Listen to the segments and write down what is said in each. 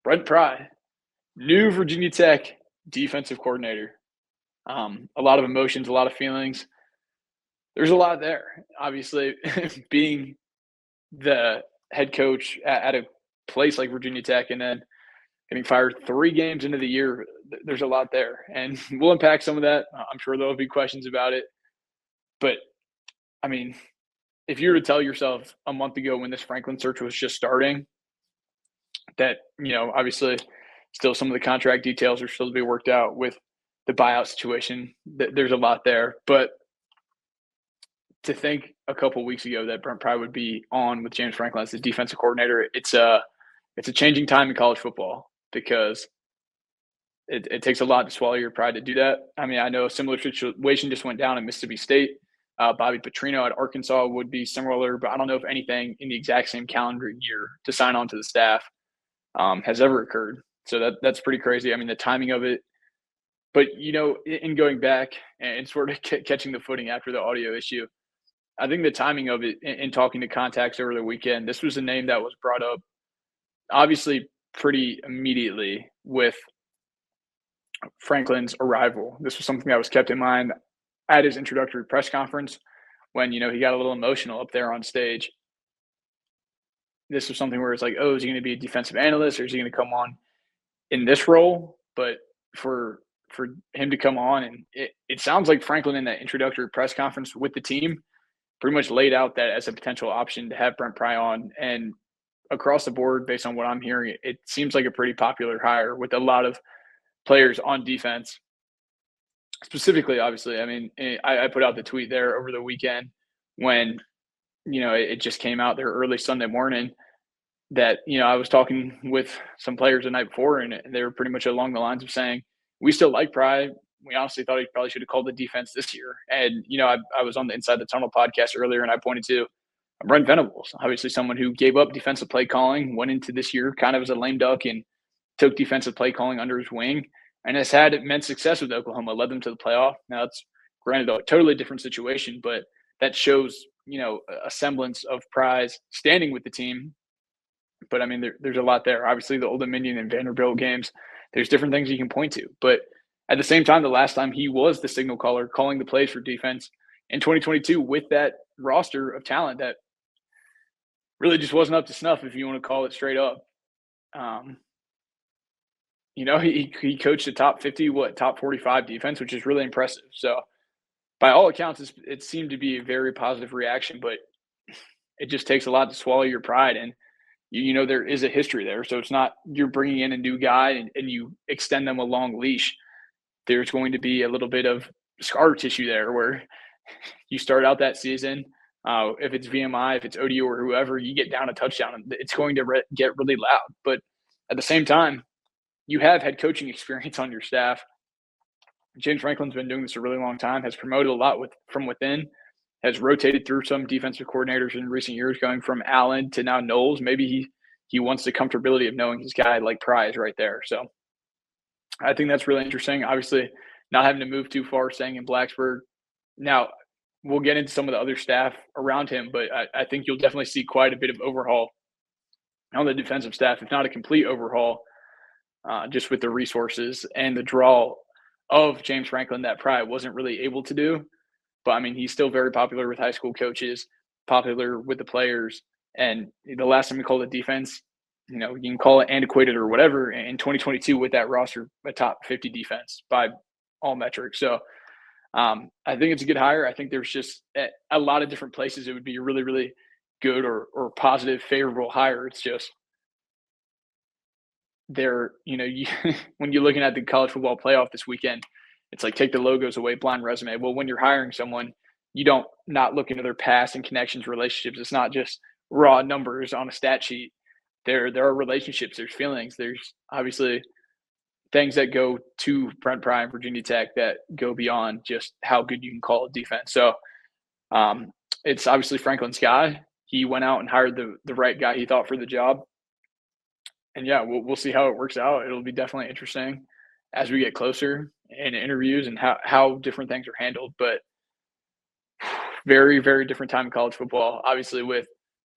Brent Pry, new Virginia Tech defensive coordinator. A lot of emotions, a lot of feelings. There's a lot there. Obviously, being the head coach at a place like Virginia Tech and then getting fired 3 games into the year, there's a lot there. And we'll unpack some of that. I'm sure there'll be questions about it. But, I mean, if you were to tell yourself a month ago when this Franklin search was just starting that, obviously still some of the contract details are still to be worked out with the buyout situation, there's a lot there. But to think a couple weeks ago that Brent Pry would be on with James Franklin as the defensive coordinator, it's a changing time in college football because it takes a lot to swallow your pride to do that. I mean, I know a similar situation just went down in Mississippi State. Bobby Petrino at Arkansas would be similar, but I don't know if anything in the exact same calendar year to sign on to the staff has ever occurred. So that's pretty crazy. I mean, the timing of it. But, in going back and sort of catching the footing after the audio issue, I think the timing of it in talking to contacts over the weekend, this was a name that was brought up obviously pretty immediately with Franklin's arrival. This was something that was kept in mind at his introductory press conference when, he got a little emotional up there on stage. This was something where it's like, oh, is he going to be a defensive analyst or is he going to come on in this role? But for him to come on, and it sounds like Franklin in that introductory press conference with the team pretty much laid out that as a potential option to have Brent Pry on. And across the board, based on what I'm hearing, it seems like a pretty popular hire with a lot of players on defense. Specifically, obviously, I mean, I put out the tweet there over the weekend when, it just came out there early Sunday morning that, I was talking with some players the night before, and they were pretty much along the lines of saying, we still like Pry. We honestly thought he probably should have called the defense this year. And, I was on the Inside the Tunnel podcast earlier, and I pointed to Brent Venables, obviously someone who gave up defensive play calling, went into this year kind of as a lame duck and took defensive play calling under his wing and has had immense success with Oklahoma, led them to the playoff. Now, it's granted a totally different situation, but that shows, a semblance of Pry's standing with the team. But, I mean, there's a lot there. Obviously, the Old Dominion and Vanderbilt games, there's different things you can point to. But at the same time, the last time he was the signal caller calling the plays for defense in 2022 with that roster of talent that really just wasn't up to snuff, if you want to call it straight up. He coached a top 50, top 45 defense, which is really impressive. So by all accounts, it seemed to be a very positive reaction, but it just takes a lot to swallow your pride. And, there is a history there. So it's not you're bringing in a new guy and you extend them a long leash. There's going to be a little bit of scar tissue there where you start out that season. If it's VMI, if it's ODU or whoever, you get down a touchdown, it's going to get really loud. But at the same time, you have head coaching experience on your staff. James Franklin's been doing this a really long time, has promoted a lot from within, has rotated through some defensive coordinators in recent years, going from Allen to now Knowles. Maybe he wants the comfortability of knowing his guy like Pry is right there. So I think that's really interesting. Obviously, not having to move too far, staying in Blacksburg. Now, we'll get into some of the other staff around him, but I think you'll definitely see quite a bit of overhaul on the defensive staff, if not a complete overhaul, just with the resources and the draw of James Franklin that Pry wasn't really able to do. But, I mean, he's still very popular with high school coaches, popular with the players. And the last time we called it defense, you can call it antiquated or whatever, in 2022 with that roster, a top 50 defense by all metrics. So I think it's a good hire. I think there's just a lot of different places it would be a really, really good or positive, favorable hire. It's just there, when you're looking at the college football playoff this weekend, it's like take the logos away, blind resume. Well, when you're hiring someone, you don't not look into their past and connections, relationships. It's not just raw numbers on a stat sheet. There are relationships, there's feelings, there's obviously things that go to Brent Pry and Virginia Tech that go beyond just how good you can call a defense. So it's obviously Franklin's guy. He went out and hired the right guy he thought for the job. And yeah, we'll see how it works out. It'll be definitely interesting as we get closer in interviews and how different things are handled. But very, very different time in college football, obviously with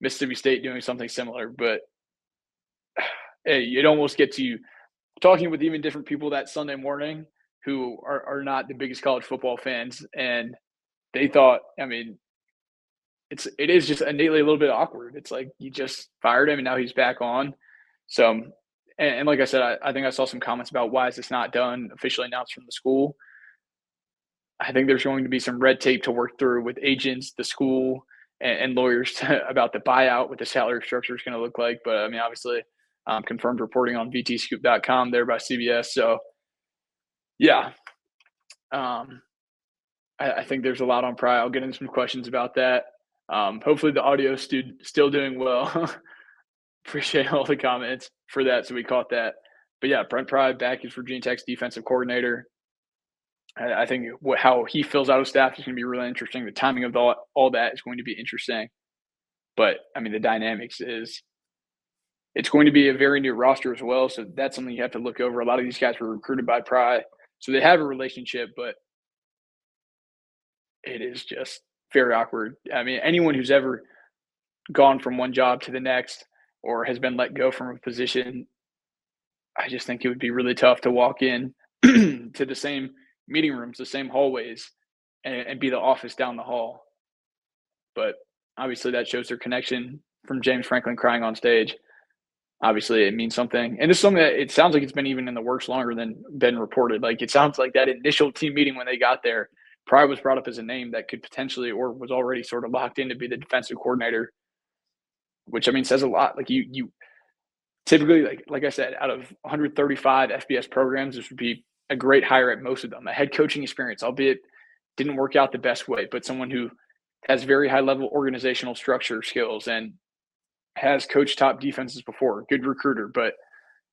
Mississippi State doing something similar. But it almost gets you talking with even different people that Sunday morning who are not the biggest college football fans, and they thought, I mean, it is just innately a little bit awkward. It's like you just fired him and now he's back on. So, and like I said, I think I saw some comments about why is this not done officially announced from the school. I think there's going to be some red tape to work through with agents, the school, and lawyers about the buyout, what the salary structure is going to look like. But I mean, obviously, confirmed reporting on vtscoop.com there by CBS. So, yeah, um, I think there's a lot on Pry. I'll get into some questions about that. Hopefully, the audio is still doing well. Appreciate all the comments for that. So we caught that. But yeah, Brent Pry back as Virginia Tech's defensive coordinator. I think how he fills out his staff is going to be really interesting. The timing of all that is going to be interesting. But I mean, the dynamics is it's going to be a very new roster as well. So that's something you have to look over. A lot of these guys were recruited by Pry, so they have a relationship, but it is just very awkward. I mean, anyone who's ever gone from one job to the next or has been let go from a position, I just think it would be really tough to walk in to the same meeting rooms, the same hallways, and be the office down the hall. But obviously, that shows their connection from James Franklin crying on stage. Obviously, it means something. And it's something that it sounds like it's been even in the works longer than been reported. Like it sounds like that initial team meeting when they got there, Pry was brought up as a name that could potentially or was already sort of locked in to be the defensive coordinator, which I mean says a lot. Like you typically like I said, out of 135 FBS programs, this would be a great hire at most of them. A head coaching experience, albeit didn't work out the best way, but someone who has very high level organizational structure skills and has coached top defenses before, good recruiter, but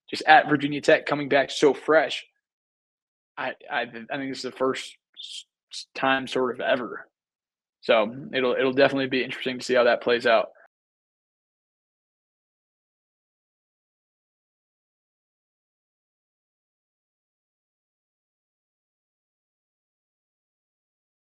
just at Virginia Tech coming back so fresh. I think this is the first time sort of ever. So it'll definitely be interesting to see how that plays out.